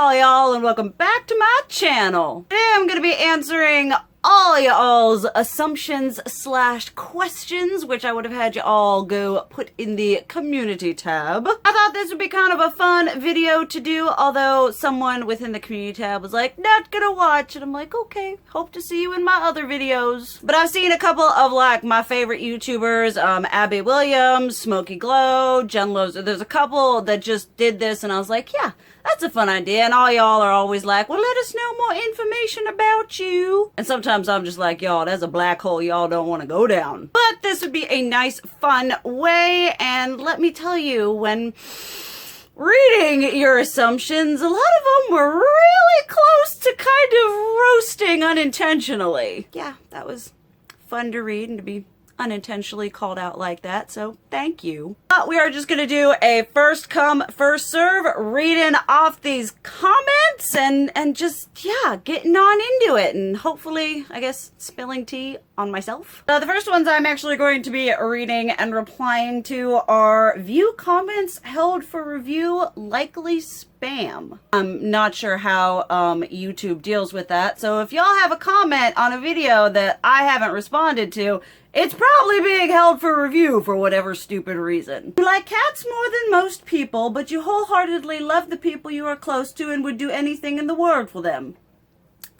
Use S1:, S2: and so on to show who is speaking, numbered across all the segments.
S1: all y'all, and welcome back to my channel. Today I'm gonna be answering all y'all's assumptions slash questions, which I would have had you all go put in the community tab. I thought this would be kind of a fun video to do, although someone within the community tab was like, not gonna watch, and I'm like, okay, hope to see you in my other videos. But I've seen a couple of like my favorite YouTubers, Abby Williams, Smokey Glow, Jen Loves. There's a couple that just did this, and I was like, yeah, that's a fun idea. And all y'all are always like, well, let us know more information about you. And sometimes I'm just like, y'all, that's a black hole y'all don't want to go down. But this would be a nice, fun way. And let me tell you, when reading your assumptions, a lot of them were really close to kind of roasting unintentionally. Yeah, that was fun to read and to be unintentionally called out like that, so thank you. But we are just gonna do a first come, first serve, reading off these comments and just, yeah, getting on into it, and hopefully, I guess, spilling tea on myself. The first ones I'm actually going to be reading and replying to are view comments held for review, likely spam. I'm not sure how YouTube deals with that, so if y'all have a comment on a video that I haven't responded to, it's probably being held for review for whatever stupid reason. You like cats more than most people, but you wholeheartedly love the people you are close to and would do anything in the world for them.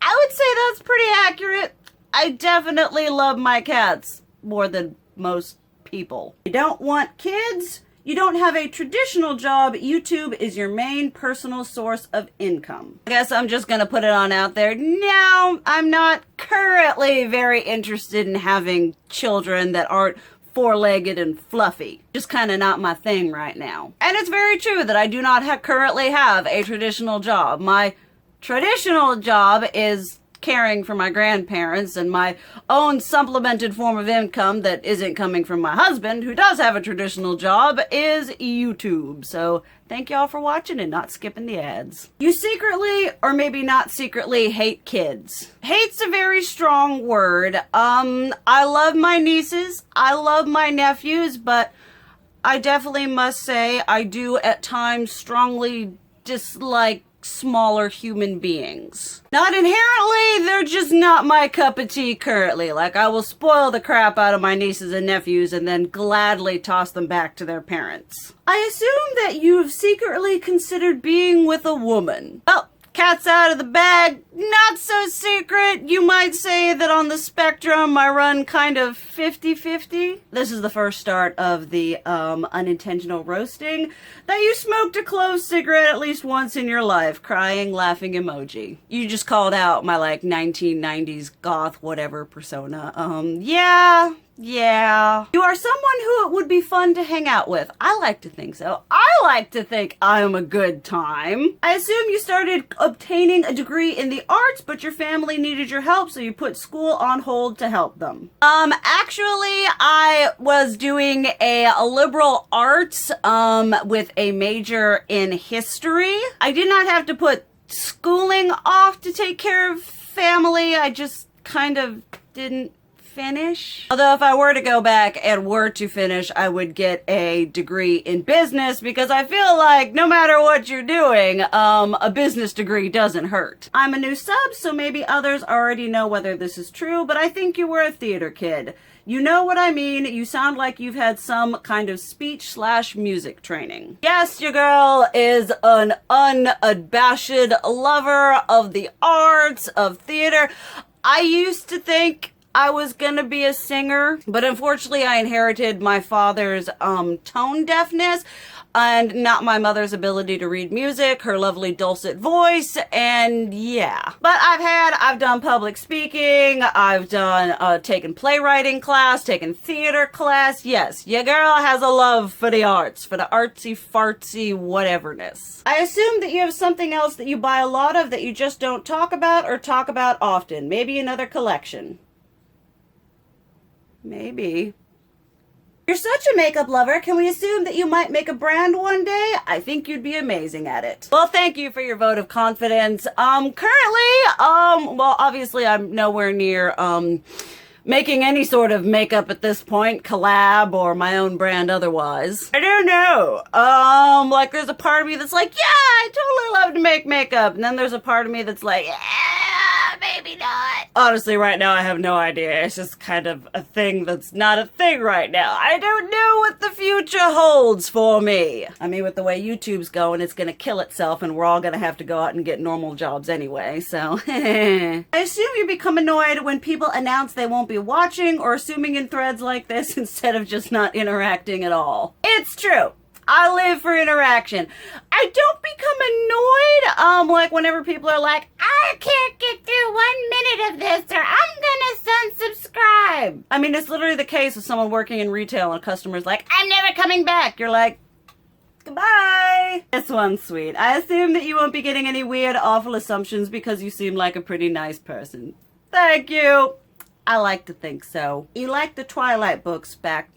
S1: I would say that's pretty accurate. I definitely love my cats more than most people. You don't want kids? You don't have a traditional job, YouTube is your main personal source of income. I guess I'm just gonna put it on out there. No, I'm not currently very interested in having children that aren't four-legged and fluffy. Just kind of not my thing right now. And it's very true that I do not currently have a traditional job. My traditional job is caring for my grandparents, and my own supplemented form of income that isn't coming from my husband, who does have a traditional job, is YouTube. So thank y'all for watching and not skipping the ads. You secretly, or maybe not secretly, hate kids. Hate's a very strong word. I love my nieces, I love my nephews, but I definitely must say I do at times strongly dislike smaller human beings. Not inherently, they're just not my cup of tea currently. Like, I will spoil the crap out of my nieces and nephews and then gladly toss them back to their parents. I assume that you've secretly considered being with a woman. Well, cat's out of the bag. Not so secret. You might say that on the spectrum I run kind of 50-50. This is the first start of the unintentional roasting. That you smoked a clove cigarette at least once in your life. Crying, laughing emoji. You just called out my like 1990s goth whatever persona. Yeah. You are someone who it would be fun to hang out with. I like to think so. I like to think I'm a good time. I assume you started obtaining a degree in the arts, but your family needed your help, so you put school on hold to help them. Actually, I was doing a liberal arts, with a major in history. I did not have to put schooling off to take care of family. I just kind of didn't finish. Although if I were to go back and were to finish, I would get a degree in business, because I feel like no matter what you're doing, a business degree doesn't hurt. I'm a new sub, so maybe others already know whether this is true, but I think you were a theater kid. You know what I mean? You sound like you've had some kind of speech slash music training. Yes, your girl is an unabashed lover of the arts, of theater. I used to think I was gonna be a singer, but unfortunately I inherited my father's tone deafness and not my mother's ability to read music, her lovely dulcet voice, and yeah. But I've done public speaking, I've done taken playwriting class, taken theater class. Yes, your girl has a love for the arts, for the artsy fartsy whateverness. I assume that you have something else that you buy a lot of that you just don't talk about or talk about often. Maybe another collection. Maybe. You're such a makeup lover. Can we assume that you might make a brand one day? I think you'd be amazing at it. Well, thank you for your vote of confidence. Currently, well, obviously I'm nowhere near, making any sort of makeup at this point, collab or my own brand otherwise. I don't know. Like there's a part of me that's like, yeah, I totally love to make makeup. And then there's a part of me that's like, yeah, maybe not. Honestly, right now I have no idea. It's just kind of a thing that's not a thing right now. I don't know what the future holds for me. I mean, with the way YouTube's going, it's gonna kill itself and we're all gonna have to go out and get normal jobs anyway, so. I assume you become annoyed when people announce they won't be watching or assuming in threads like this instead of just not interacting at all. It's true. I live for interaction. I don't become annoyed, like whenever people are like, I can't get through 1 minute of this or I'm gonna unsubscribe. I mean, it's literally the case of someone working in retail and a customer's like, I'm never coming back. You're like, goodbye. This one's sweet. I assume that you won't be getting any weird, awful assumptions because you seem like a pretty nice person. Thank you. I like to think so. You like the Twilight books back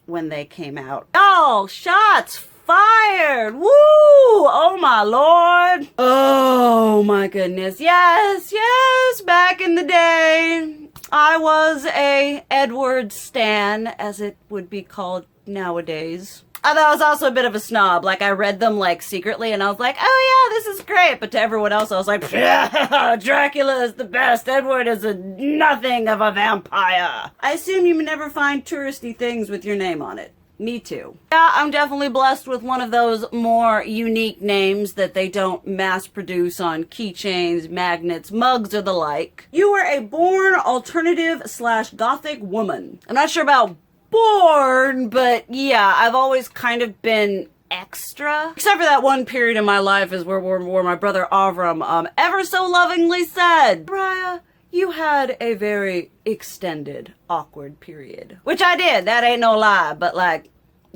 S1: when they came out. Oh, shots fired! Woo! Oh my lord! Oh my goodness. Yes, yes, back in the day, I was a Edward stan, as it would be called nowadays. Although I was also a bit of a snob. Like, I read them, like, secretly, and I was like, oh yeah, this is great. But to everyone else, I was like, Dracula is the best. Edward is a nothing of a vampire. I assume you never find touristy things with your name on it. Me too. Yeah, I'm definitely blessed with one of those more unique names that they don't mass produce on keychains, magnets, mugs, or the like. You were a born alternative / gothic woman. I'm not sure about born, but yeah, I've always kind of been extra. Except for that one period in my life is where my brother Avram ever so lovingly said, Mariah, you had a very extended, awkward period. Which I did, that ain't no lie, but like,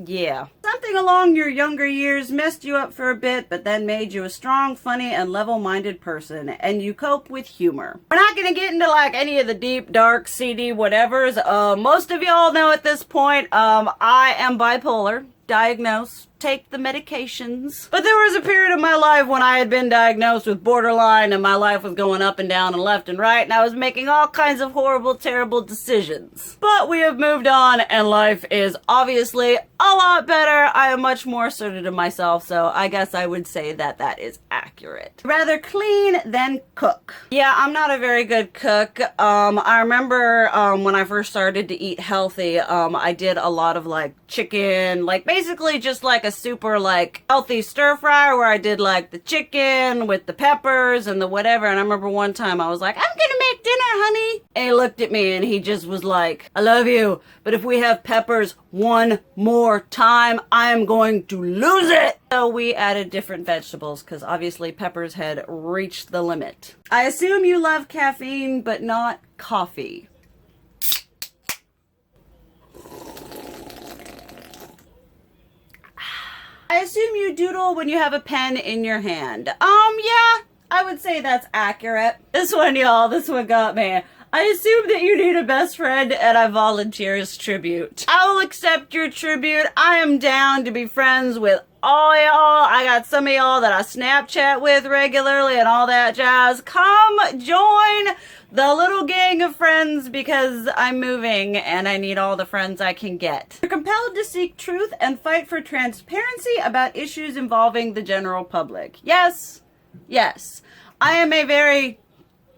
S1: yeah. Something along your younger years messed you up for a bit, but then made you a strong, funny, and level-minded person, and you cope with humor. We're not gonna get into like any of the deep, dark, seedy whatevers. Most of y'all know at this point, I am bipolar, diagnosed, take the medications. But there was a period of my life when I had been diagnosed with borderline and my life was going up and down and left and right and I was making all kinds of horrible, terrible decisions. But we have moved on and life is obviously a lot better. I am much more assertive of myself, so I guess I would say that that is accurate. Rather clean than cook. Yeah, I'm not a very good cook. I remember when I first started to eat healthy, I did a lot of like chicken, like basically just like a super like healthy stir fry where I did like the chicken with the peppers and the whatever. And I remember one time I was like, I'm gonna make dinner, honey. And he looked at me and he just was like, I love you, but if we have peppers one more time, I am going to lose it. So we added different vegetables because obviously peppers had reached the limit. I assume you love caffeine, but not coffee. I assume you doodle when you have a pen in your hand. Yeah, I would say that's accurate. This one, y'all, this one got me. I assume that you need a best friend and I volunteer as tribute. I will accept your tribute. I am down to be friends with all y'all. I got some of y'all that I Snapchat with regularly and all that jazz. Come join the little gang of friends because I'm moving and I need all the friends I can get. You're compelled to seek truth and fight for transparency about issues involving the general public. Yes, yes. I am a very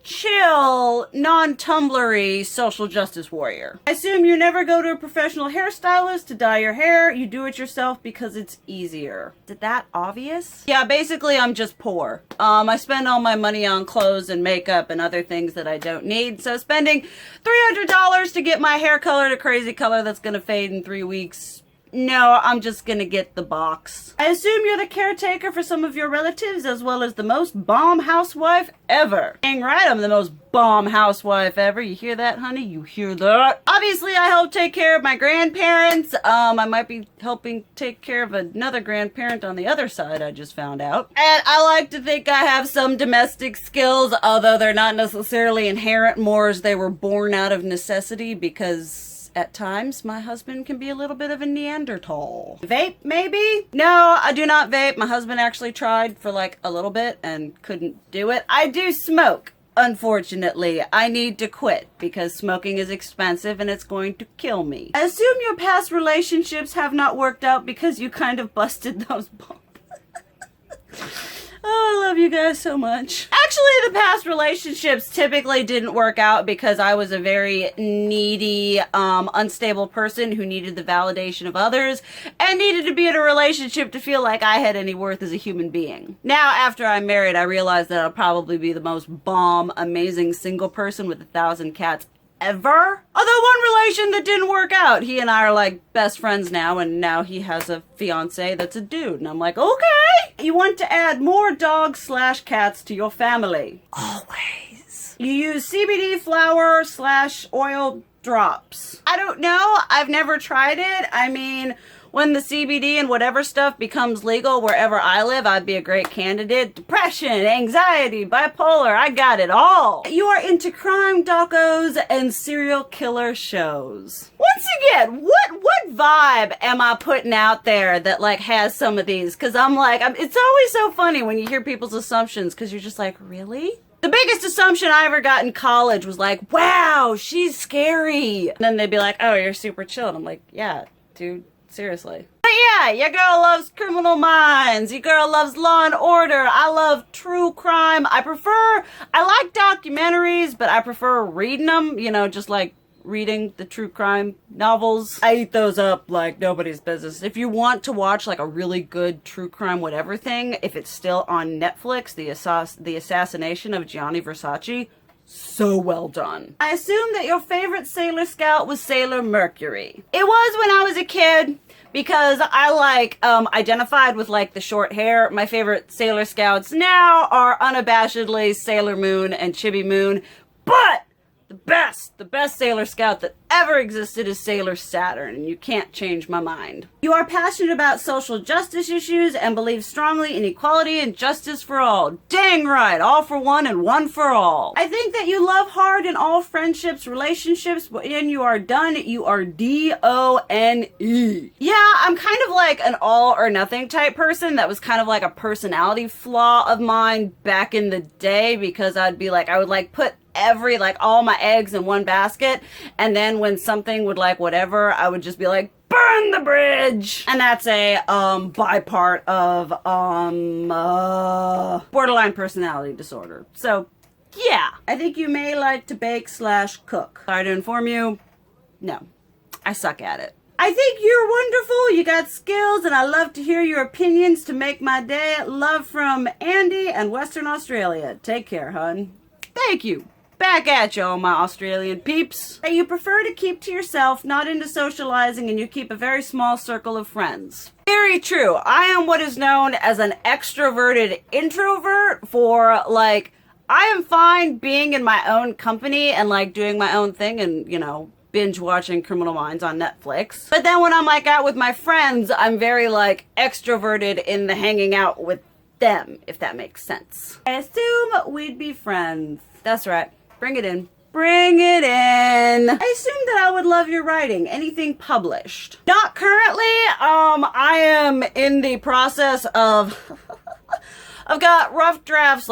S1: chill, non-tumblery social justice warrior. I assume you never go to a professional hairstylist to dye your hair. You do it yourself because it's easier. Is that obvious? Yeah, basically I'm just poor. I spend all my money on clothes and makeup and other things that I don't need. So spending $300 to get my hair colored a crazy color that's gonna fade in 3 weeks. No, I'm just gonna get the box. I assume you're the caretaker for some of your relatives as well as the most bomb housewife ever. Dang right, I'm the most bomb housewife ever. You hear that, honey? You hear that? Obviously, I help take care of my grandparents. I might be helping take care of another grandparent on the other side, I just found out. And I like to think I have some domestic skills, although they're not necessarily inherent, more as they were born out of necessity because at times, my husband can be a little bit of a Neanderthal. Vape, maybe? No, I do not vape. My husband actually tried for like a little bit and couldn't do it. I do smoke. unfortunately. I need to quit because smoking is expensive and it's going to kill me. I assume your past relationships have not worked out because you kind of busted those balls. Oh, I love you guys so much. Actually, the past relationships typically didn't work out because I was a very needy, unstable person who needed the validation of others and needed to be in a relationship to feel like I had any worth as a human being. Now, after I'm married, I realize that I'll probably be the most bomb, amazing single person with 1,000 cats ever. Although one relation that didn't work out, he and I are like best friends now, and now he has a fiance that's a dude, and I'm like, okay. You want to add more dogs/cats to your family. Always. You use CBD flower/oil drops. I don't know. I've never tried it. I mean, when the CBD and whatever stuff becomes legal wherever I live, I'd be a great candidate. Depression, anxiety, bipolar, I got it all. You are into crime docos and serial killer shows. Once again, what vibe am I putting out there that like has some of these? Because it's always so funny when you hear people's assumptions because you're just like, really? The biggest assumption I ever got in college was like, wow, she's scary. And then they'd be like, oh, you're super chill. And I'm like, yeah, dude. Seriously. But yeah, your girl loves Criminal Minds. Your girl loves Law and Order. I love true crime. I like documentaries, but I prefer reading them, just like reading the true crime novels. I eat those up like nobody's business. If you want to watch like a really good true crime whatever thing, if it's still on Netflix, the assassination of Gianni Versace, so well done. I assume that your favorite Sailor Scout was Sailor Mercury. It was when I was a kid because I identified with like the short hair. My favorite Sailor Scouts now are unabashedly Sailor Moon and Chibi Moon, but the best Sailor Scout that ever existed is Sailor Saturn, and you can't change my mind. You are passionate about social justice issues and believe strongly in equality and justice for all. Dang right, all for one and one for all. I think that you love hard in all friendships, relationships, but when you are done, you are DONE. Yeah, I'm kind of like an all or nothing type person. That was kind of like a personality flaw of mine back in the day because I would put all my eggs in one basket, and then when something would whatever, I would just be like, burn the bridge! And that's a bypart of borderline personality disorder. So yeah, I think you may like to bake/cook. Sorry to inform you, no, I suck at it. I think you're wonderful, you got skills, and I love to hear your opinions to make my day. Love from Andy and Western Australia. Take care, hun. Thank you. Back at you, all my Australian peeps. You prefer to keep to yourself, not into socializing, and you keep a very small circle of friends. Very true. I am what is known as an extroverted introvert I am fine being in my own company and doing my own thing and, binge watching Criminal Minds on Netflix. But then when I'm out with my friends, I'm very extroverted in the hanging out with them, if that makes sense. I assume we'd be friends. That's right. Bring it in. Bring it in. I assume that I would love your writing. Anything published? Not currently. I am in the process of... I've got rough drafts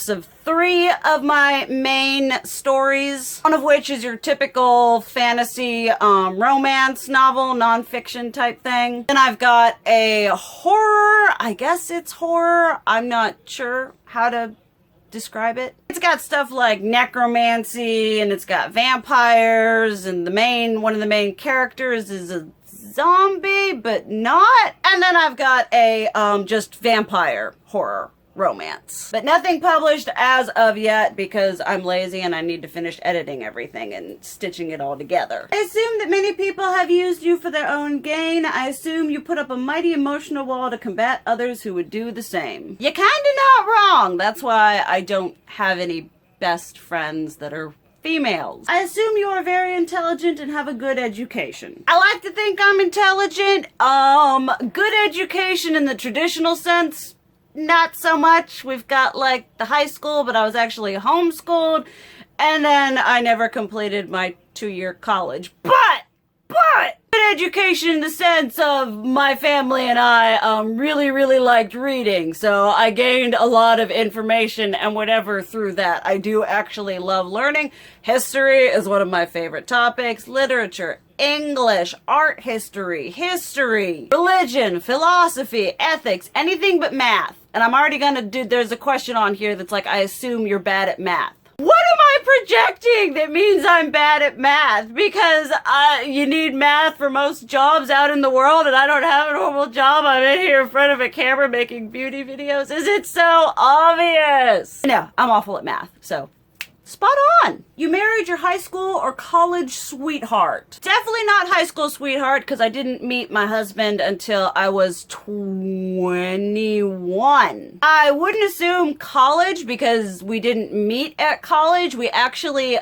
S1: of 3 of my main stories. One of which is your typical fantasy romance novel, nonfiction type thing. Then I've got a horror. I guess it's horror. I'm not sure how to describe it. It's got stuff like necromancy, and it's got vampires, and one of the main characters is a zombie, but not. And then I've got a just vampire horror romance. But nothing published as of yet because I'm lazy and I need to finish editing everything and stitching it all together. I assume that many people have used you for their own gain. I assume you put up a mighty emotional wall to combat others who would do the same. You're kinda not wrong. That's why I don't have any best friends that are females. I assume you are very intelligent and have a good education. I like to think I'm intelligent. Good education in the traditional sense, not so much. We've got the high school, but I was actually homeschooled, and then I never completed my 2-year college. But Good education in the sense of my family and I really liked reading, so I gained a lot of information and whatever through that. I do actually love learning. History is one of my favorite topics. Literature, English, art history, religion, philosophy, ethics, anything but math. And I'm already gonna do, there's a question on here that's like, I assume you're bad at math. What am I projecting that means I'm bad at math? Because you need math for most jobs out in the world and I don't have a normal job. I'm in here in front of a camera making beauty videos. Is it so obvious? No, I'm awful at math, so spot on. You married your high school or college sweetheart? Definitely not high school sweetheart because I didn't meet my husband until I was 21. I wouldn't assume college because we didn't meet at college. We actually,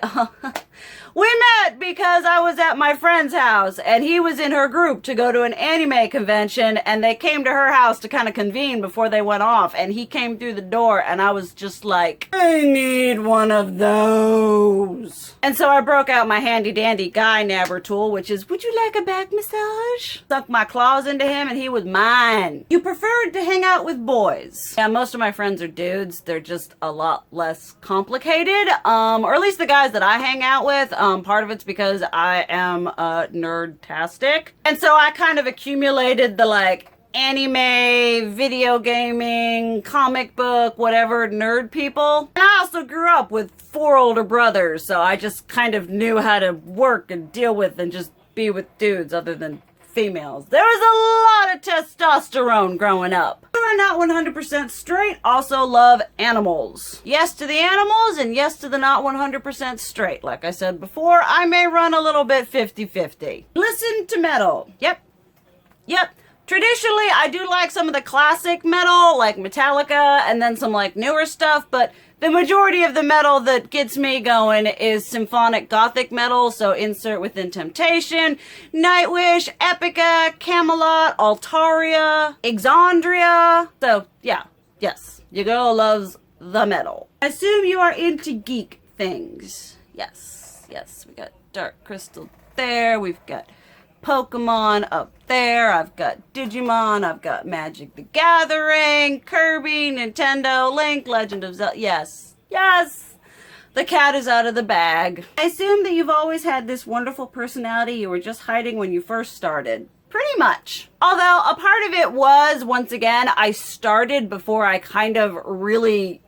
S1: we met because I was at my friend's house and he was in her group to go to an anime convention and they came to her house to kind of convene before they went off and he came through the door and I was just like, I need one of those. And so I broke out my handy dandy guy nabber tool, which is, would you like a back massage? Stuck my claws into him and he was mine. You preferred to hang out with boys. Yeah, most of my friends are dudes. They're just a lot less complicated. Or at least the guys that I hang out with. Part of it's because I am nerd-tastic. And so I kind of accumulated the like anime, video gaming, comic book, whatever nerd people. And I also grew up with 4 older brothers, so I just kind of knew how to work and deal with and just be with dudes other than females. There was a lot of testosterone growing up. You are not 100% straight, also love animals. Yes to the animals and yes to the not 100% straight. Like I said before, I may run a little bit 50-50. Listen to metal. Yep. Traditionally, I do like some of the classic metal, like Metallica, and then some like newer stuff, but the majority of the metal that gets me going is symphonic gothic metal, so insert Within Temptation, Nightwish, Epica, Camelot, Altaria, Exandria. So, yeah, yes, your girl loves the metal. I assume you are into geek things. Yes, we got Dark Crystal there, we've got Pokemon up there, I've got Digimon, I've got Magic the Gathering, Kirby, Nintendo, Link, Legend of Zelda. Yes, the cat is out of the bag. I assume that you've always had this wonderful personality you were just hiding when you first started. Pretty much. Although a part of it was, once again, I started before I kind of really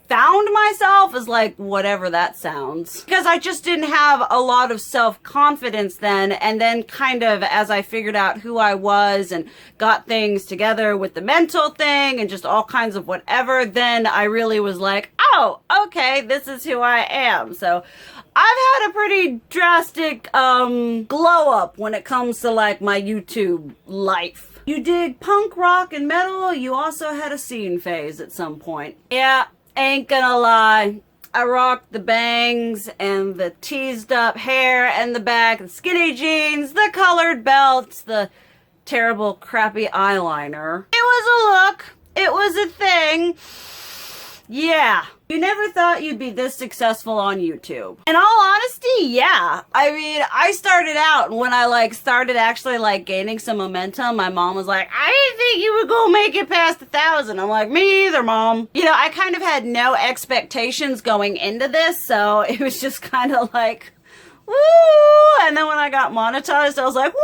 S1: found myself, as like whatever that sounds, because I just didn't have a lot of self-confidence then, and then kind of as I figured out who I was and got things together with the mental thing and just all kinds of whatever, then I really was like, oh, okay, this is who I am. So I've had a pretty drastic glow up when it comes to like my YouTube life. You dig punk rock and metal, you also had a scene phase at some point. Yeah, ain't gonna lie, I rocked the bangs and the teased up hair and the back, the skinny jeans, the colored belts, the terrible crappy eyeliner. It was a look. It was a thing. Yeah. You never thought you'd be this successful on YouTube. In all honesty, yeah. I mean, I started out when I started actually gaining some momentum. My mom was like, I didn't think you would go make it past 1,000. I'm like, me either, Mom. You know, I kind of had no expectations going into this, so it was just kind of like, woo! And then when I got monetized, I was like, woo!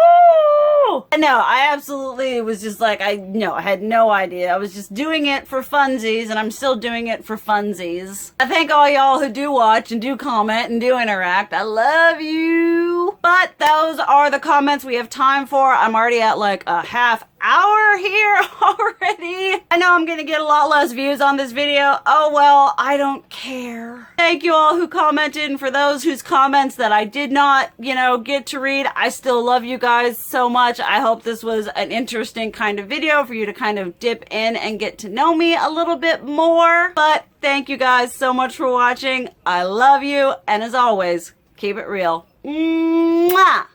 S1: And no, I absolutely was just like, I had no idea. I was just doing it for funsies, and I'm still doing it for funsies. I thank all y'all who do watch and do comment and do interact. I love you. But those are the comments we have time for. I'm already at a half hour here already. I know I'm gonna get a lot less views on this video. Oh well, I don't care. Thank you all who commented, and for those whose comments that I did not, get to read, I still love you guys so much. I hope this was an interesting kind of video for you to kind of dip in and get to know me a little bit more. But thank you guys so much for watching. I love you, and as always, keep it real. Mwah!